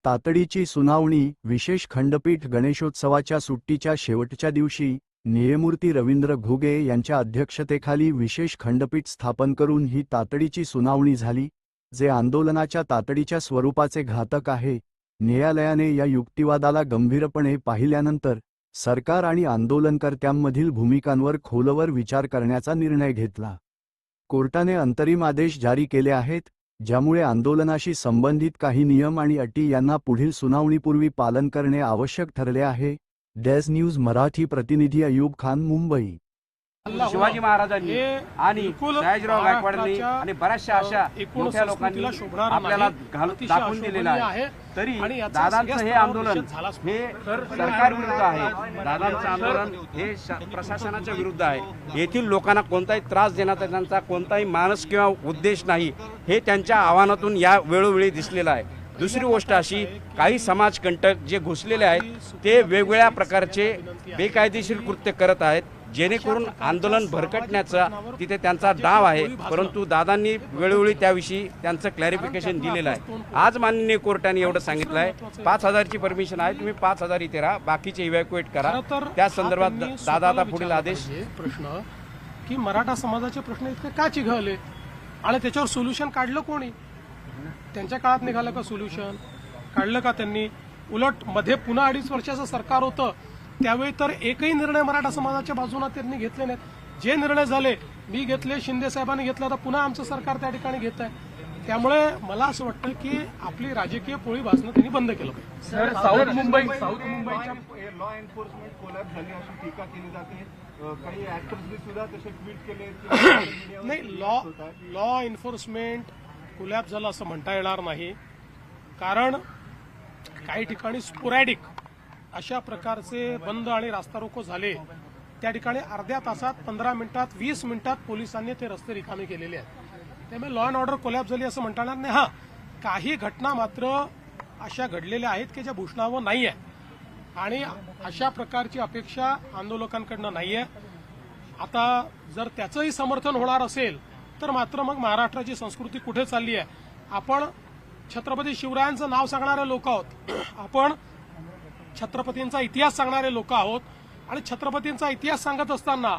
तातडीची सुनावणी. विशेष खंडपीठ. गणेशोत्सवाच्या सुट्टीच्या शेवटच्या दिवशी न्यायमूर्ती रवींद्र घुगे यांच्या अध्यक्षतेखाली विशेष खंडपीठ स्थापन करून ही तातडीची सुनावणी झाली, जे आंदोलनाच्या तातडीच्या स्वरूपाचे घातक आहे. न्यायालयाने या युक्तिवादाला गंभीरपणे पाहिल्यानंतर सरकार आणि आंदोलनकर्त्यांमधील भूमिकांवर खोलवर विचार करण्याचा निर्णय घेतला. कोर्टाने अंतरिम आदेश जारी केले आहेत, ज्यामुळे आंदोलनाशी संबंधित काही नियम आणि अटी यांना पुढील सुनावणीपूर्वी पालन करणे आवश्यक ठरले आहे. डेस न्यूज मराठी प्रतिनिधी अयूब खान, मुंबई. शिवाजी महाराजांनी आणि सयाजीराव गायकवाडांनी आणि बऱ्याचशा अशा मोठ्या लोकांनी आपल्याला दाखवून दिलेलं आहे. तरी दादांचं हे आंदोलन हे सरकार विरुद्ध आहे. दादांचं आंदोलन हे प्रशासनाच्या विरुद्ध आहे. येथील लोकांना कोणताही त्रास देण्याचा त्यांचा कोणताही मानस किंवा उद्देश नाही, हे त्यांच्या आव्हानातून या वेळोवेळी दिसलेलं आहे. दुसरी गोष्ट अशी, काही समाजकंटक जे घुसलेले आहेत ते वेगवेगळ्या प्रकारचे बेकायदेशीर कृत्य करत आहेत, जेणेकरून आंदोलन भरकटण्याचा तिथे त्यांचा डाव आहे. परंतु दादांनी वेळोवेळी त्याविषयी त्यांचं क्लॅरिफिकेशन दिलेलं आहे. आज माननीय कोर्टाने एवढं सांगितलं आहे, 5,000ची परमिशन आहे, तुम्ही 5,000 इथे राहा, बाकीचे इव्हॅक्युएट करा. त्या संदर्भात दादा आता पुढील आदेश. प्रश्न की मराठा समाजाचे प्रश्न इतके का चिघळले आणि त्याच्यावर सोल्युशन काढलं कोणी? त्यांच्या काळात निघालं का सोल्युशन? काढलं का त्यांनी? उलट मध्ये पुन्हा 2.5 वर्षाचं सरकार होतं, त्यावेळी तर एकही निर्णय मराठा समाजाच्या बाजूने त्यांनी घेतले नाहीत. जे निर्णय झाले मी घेतले, शिंदे साहेबांनी घेतले, तर पुन्हा आमचं सरकार त्या ठिकाणी घेत आहे. त्यामुळे मला असं वाटतं की आपली राजकीय पोळी भाजणं त्यांनी बंद केलं पाहिजे. साऊथ मुंबईच्या लॉ एन्फोर्समेंट कोलॅप्स झाली अशी टीका केली जाते. काही ऍक्टर्सनी सुद्धा तसे ट्विट केले. नाही, लॉ एन्फोर्समेंट कोलॅप्स झालं असं म्हणता येणार नाही, कारण काही ठिकाणी स्पोरॅडिक अशा प्रकारचे बंद आणि रास्ता रोको झाले. त्या ठिकाणी अर्ध्या तासात, 15 मिनिटात, 20 मिनिटात पोलिसांनी ते रस्ते रिकामे केलेले आहेत. त्यामुळे लॉ अँड ऑर्डर कोलॅप्स झाली असं म्हणता येणार नाही. हा, काही घटना मात्र अशा घडलेल्या आहेत की ज्या भूषणावं नाही आहे, आणि अशा प्रकारची अपेक्षा आंदोलकांकडनं नाही आहे. आता जर त्याचंही समर्थन होणार असेल तर मात्र मग महाराष्ट्राची संस्कृती कुठे चालली आहे? आपण छत्रपती शिवरायांचं नाव सांगणारे लोक आहोत, आपण छत्रपतींचा इतिहास सांगणारे लोक आहोत, आणि छत्रपतींचा इतिहास सांगत असताना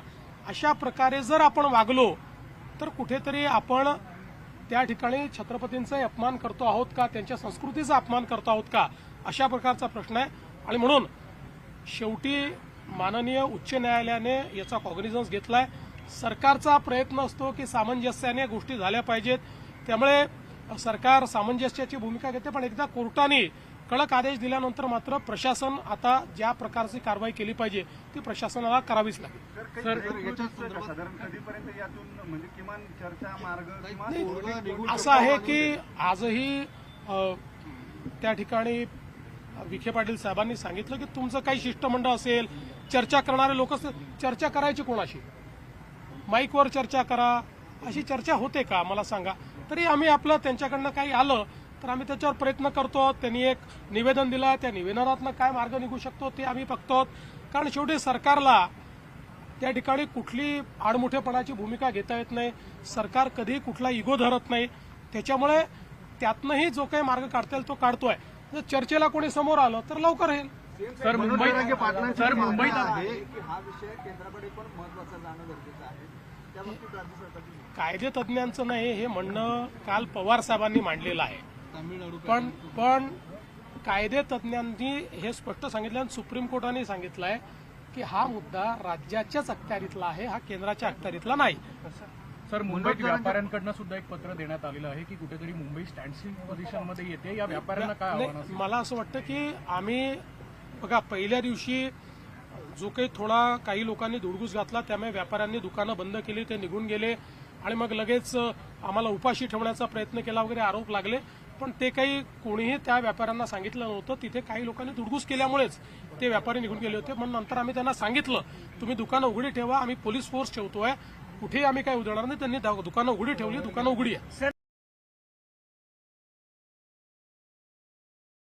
अशा प्रकारे जर आपण वागलो तर कुठेतरी आपण त्या ठिकाणी छत्रपतींचा अपमान करतो आहोत का, त्यांच्या संस्कृतीचा अपमान करतो आहोत का, अशा प्रकारचा प्रश्न आहे. आणि म्हणून शेवटी माननीय उच्च न्यायालयाने याचा कॉग्निझन्स घेतलाय. सरकारचा प्रयत्न असतो की सामंजस्याने गोष्टी झाल्या पाहिजेत, त्यामुळे सरकार सामंजस्याची भूमिका घेते. पण एकदा कोर्टाने कडक आदेश दिल्यानंतर मात्र प्रशासन आता ज्या प्रकारची कारवाई केली पाहिजे ती प्रशासनाला करावीच लागेल. असं आहे की आजही त्या ठिकाणी विखे पाटील साहेबांनी सांगितलं की तुमचं काही शिष्टमंडळ असेल, चर्चा करणारे लोक असतील, चर्चा करायची कोणाशी? माईकवर चर्चा करा, अशी चर्चा होते का मला सांगा? तरी आम्ही आपलं त्यांच्याकडनं काही आलं तर आम्ही त्याच्यावर प्रयत्न करतो. त्यांनी एक निवेदन दिलं, त्या निवेदनातनं काय मार्ग निघू शकतो ते आम्ही बघतो. कारण शेवटी सरकारला त्या ठिकाणी कुठली आडमुठेपणाची भूमिका घेता येत नाही. सरकार कधीही कुठला इगो धरत नाही. त्याच्यामुळे त्यातनंही जो काही मार्ग काढता येईल तो काढतोय. जर चर्चेला कोणी समोर आलं तर लवकर येईल. सर, मुंबईत हा विषय केंद्राकडे पण महत्त्वाचा जाणं गरजेचं आहे. कायदे तज्ज्ञांचं नाही हे म्हणणं काल पवार साहेबांनी मांडलेलं आहे. पण कायदे तज्ज्ञांनी हे स्पष्ट सांगितलं, आणि सुप्रीम कोर्टाने सांगितलंय की हा मुद्दा राज्याच्याच अखत्यारीतला आहे, हा केंद्राच्या अखत्यारीतला नाही. सर, मुंबईत व्यापाऱ्यांकडनं सुद्धा एक पत्र देण्यात आलेलं आहे की कुठेतरी मुंबई स्टँडस्टिल पोझिशनमध्ये येते. या व्यापाऱ्यांना काय आव्हान असेल? मला असं वाटतं की आम्ही बघा, पहिल्या दिवशी जो काही लोकांनी धुडगूस घातला, त्यामुळे व्यापाऱ्यांनी दुकानं बंद केली, ते निघून गेले, आणि मग लगेच आम्हाला उपाशी ठेवण्याचा प्रयत्न केला वगैरे आरोप लागले. पण ते काही कोणीही त्या व्यापाऱ्यांना सांगितलं नव्हतं. तिथे काही लोकांनी धुडगूस केल्यामुळेच ते व्यापारी निघून गेले होते. पण नंतर आम्ही त्यांना सांगितलं तुम्ही दुकानं उघडी ठेवा, आम्ही पोलीस फोर्स ठेवतोय, कुठेही आम्ही काही उधळणार नाही. त्यांनी दुकानं उघडी ठेवली, दुकानं उघडी आहे.